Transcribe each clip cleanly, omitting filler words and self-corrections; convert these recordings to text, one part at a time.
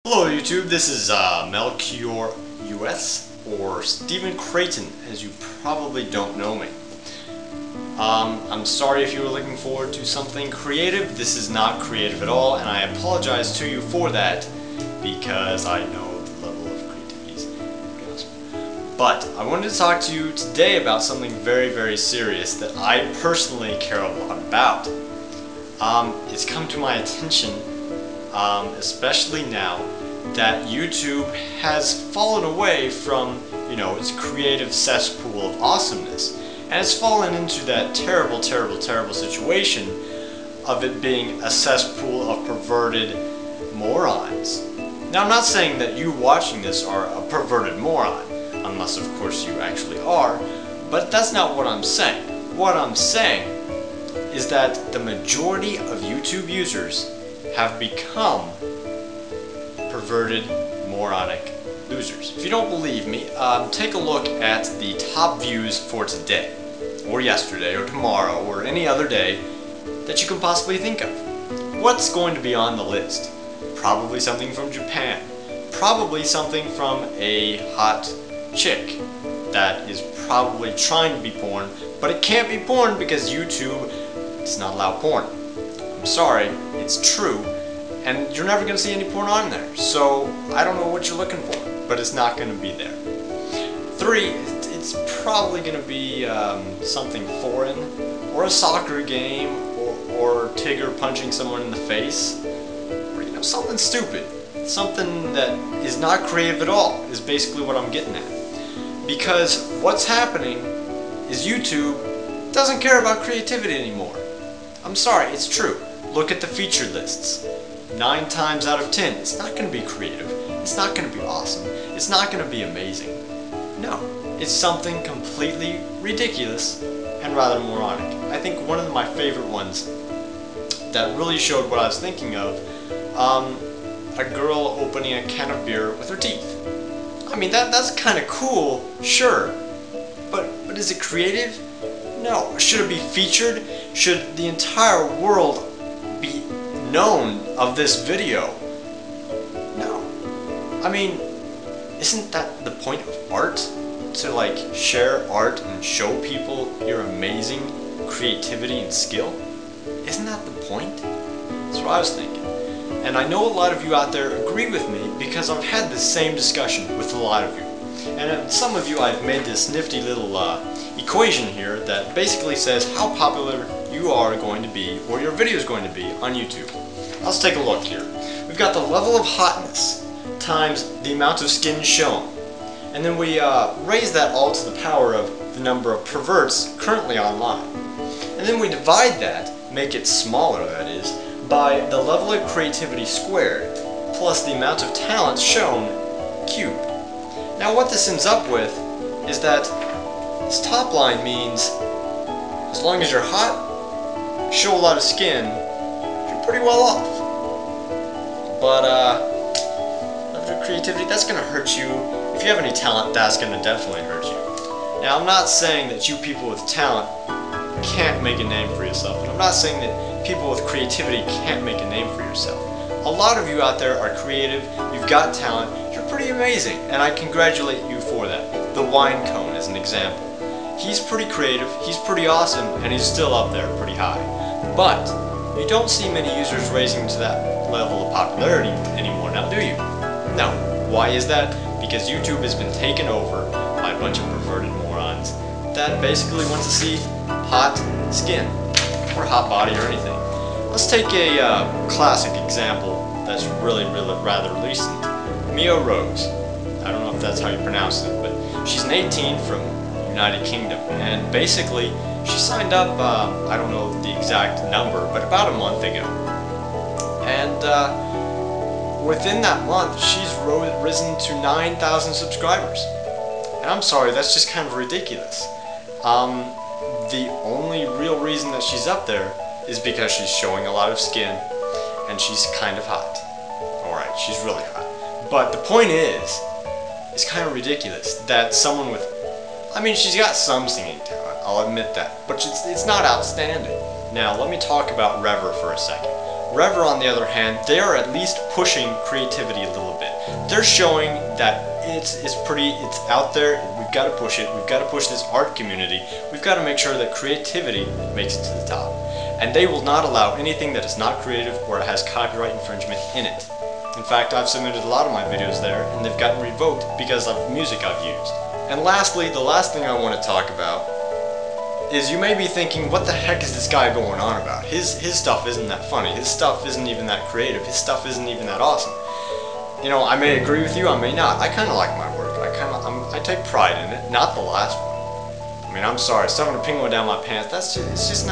Hello YouTube, this is Melchior US, or Stephen Creighton, as you probably don't know me. I'm sorry if you were looking forward to something creative. This is not creative at all, and I apologize to you for that, because I know the level of creativity is pretty awesome. But I wanted to talk to you today about something very, very serious that I personally care a lot about. It's come to my attention, especially now, that YouTube has fallen away from, its creative cesspool of awesomeness, and it's fallen into that terrible, terrible, terrible situation of it being a cesspool of perverted morons. Now, I'm not saying that you watching this are a perverted moron, unless of course you actually are, but that's not what I'm saying. What I'm saying is that the majority of YouTube users have become perverted, moronic losers. If you don't believe me, take a look at the top views for today, or yesterday, or tomorrow, or any other day that you can possibly think of. What's going to be on the list? Probably something from Japan. Probably something from a hot chick that is probably trying to be porn, but it can't be porn because YouTube does not allow porn. I'm sorry, it's true. And you're never going to see any porn on there. So I don't know what you're looking for, but it's not going to be there. 3, it's probably going to be something foreign, or a soccer game, or Tigger punching someone in the face, or something stupid. Something that is not creative at all is basically what I'm getting at. Because what's happening is YouTube doesn't care about creativity anymore. I'm sorry, it's true. Look at the featured lists. 9 times out of 10, it's not going to be creative, it's not going to be awesome, it's not going to be amazing. No, it's something completely ridiculous and rather moronic. I think one of my favorite ones that really showed what I was thinking of, a girl opening a can of beer with her teeth. I mean, that's kind of cool, sure, but is it creative? No. Should it be featured? Should the entire world be known of this video? No. I mean, isn't that the point of art? To share art and show people your amazing creativity and skill? Isn't that the point? That's what I was thinking. And I know a lot of you out there agree with me because I've had the same discussion with a lot of you. And some of you, I've made this nifty little equation here that basically says how popular you are going to be, or your video is going to be, on YouTube. Let's take a look here. We've got the level of hotness times the amount of skin shown. And then we raise that all to the power of the number of perverts currently online. And then we divide that, make it smaller that is, by the level of creativity squared, plus the amount of talent shown cubed. Now what this ends up with is that this top line means as long as you're hot, show a lot of skin, you're pretty well off. But level of creativity, that's going to hurt you. If you have any talent, that's going to definitely hurt you. Now I'm not saying that you people with talent can't make a name for yourself, and I'm not saying that people with creativity can't make a name for yourself. A lot of you out there are creative, you've got talent, you're pretty amazing, and I congratulate you for that. The Wine Cone is an example. He's pretty creative, he's pretty awesome, and he's still up there pretty high. But you don't see many users raising to that level of popularity anymore now, do you? No. Why is that? Because YouTube has been taken over by a bunch of perverted morons that basically want to see hot skin, or hot body, or anything. Let's take a classic example that's really rather recent. Mia Rose. I don't know if that's how you pronounce it, but she's an 18 from United Kingdom, and basically she signed up, I don't know the exact number, but about a month ago. And within that month, she's risen to 9,000 subscribers. And I'm sorry, that's just kind of ridiculous. The only real reason that she's up there is because she's showing a lot of skin, and she's kind of hot. Alright, she's really hot. But the point is, it's kind of ridiculous that someone with, I mean, she's got some singing talent, I'll admit that, but it's not outstanding. Now, let me talk about Rever for a second. Rever, on the other hand, they are at least pushing creativity a little bit. They're showing that it's out there, we've got to push it, we've got to push this art community, we've got to make sure that creativity makes it to the top. And they will not allow anything that is not creative or has copyright infringement in it. In fact, I've submitted a lot of my videos there, and they've gotten revoked because of music I've used. And lastly, the last thing I want to talk about is you may be thinking, what the heck is this guy going on about? His stuff isn't that funny, his stuff isn't even that creative, his stuff isn't even that awesome. You know, I may agree with you, I may not. I kind of like my work. I take pride in it. Not the last one. I mean, I'm sorry, stuffing a penguin down my pants. It's just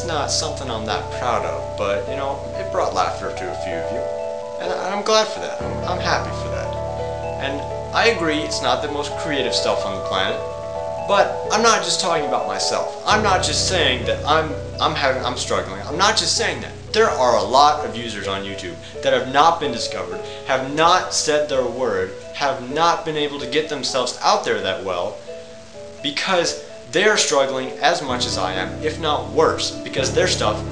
not something I'm that proud of. But you know, it brought laughter to a few of you, and I'm glad for that. I'm happy for that. And I agree, it's not the most creative stuff on the planet. But I'm not just talking about myself. I'm not just saying that I'm struggling. I'm not just saying that. There are a lot of users on YouTube that have not been discovered, have not said their word, have not been able to get themselves out there that well, because they're struggling as much as I am, if not worse, because their stuff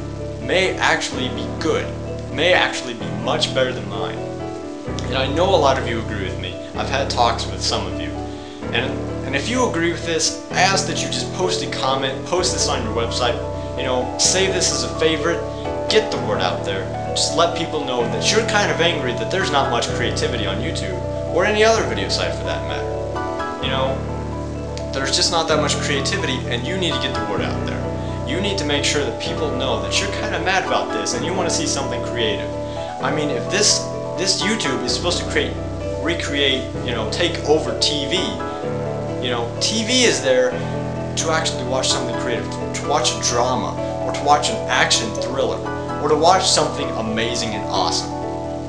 may actually be good, may actually be much better than mine. And I know a lot of you agree with me. I've had talks with some of you. And if you agree with this, I ask that you just post a comment, post this on your website, you know, save this as a favorite, get the word out there. Just let people know that you're kind of angry that there's not much creativity on YouTube, or any other video site for that matter. You know, there's just not that much creativity, and you need to get the word out there. You need to make sure that people know that you're kind of mad about this and you want to see something creative. I mean, if this YouTube is supposed to recreate, you know, take over TV, you know, TV is there to actually watch something creative, to watch a drama, or to watch an action thriller, or to watch something amazing and awesome.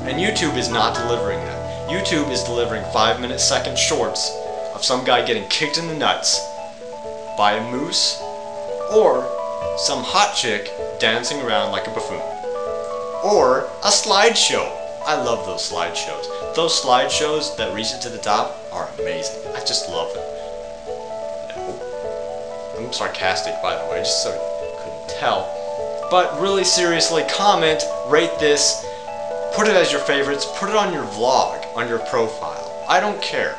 And YouTube is not delivering that. YouTube is delivering 5-minute second shorts of some guy getting kicked in the nuts by a moose, or some hot chick dancing around like a buffoon, or a slideshow. I love those slideshows. Those slideshows that reach it to the top are amazing. I just love them. I'm sarcastic, by the way, just so you couldn't tell. But really seriously, comment, rate this, put it as your favorites, put it on your vlog, on your profile. I don't care.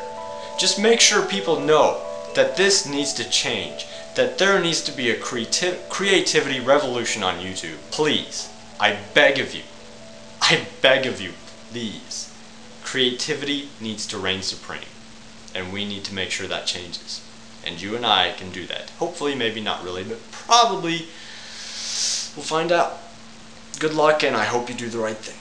Just make sure people know that this needs to change, that there needs to be a creativity revolution on YouTube. Please, I beg of you, please. Creativity needs to reign supreme, and we need to make sure that changes. And you and I can do that. Hopefully, maybe not really, but probably we'll find out. Good luck, and I hope you do the right thing.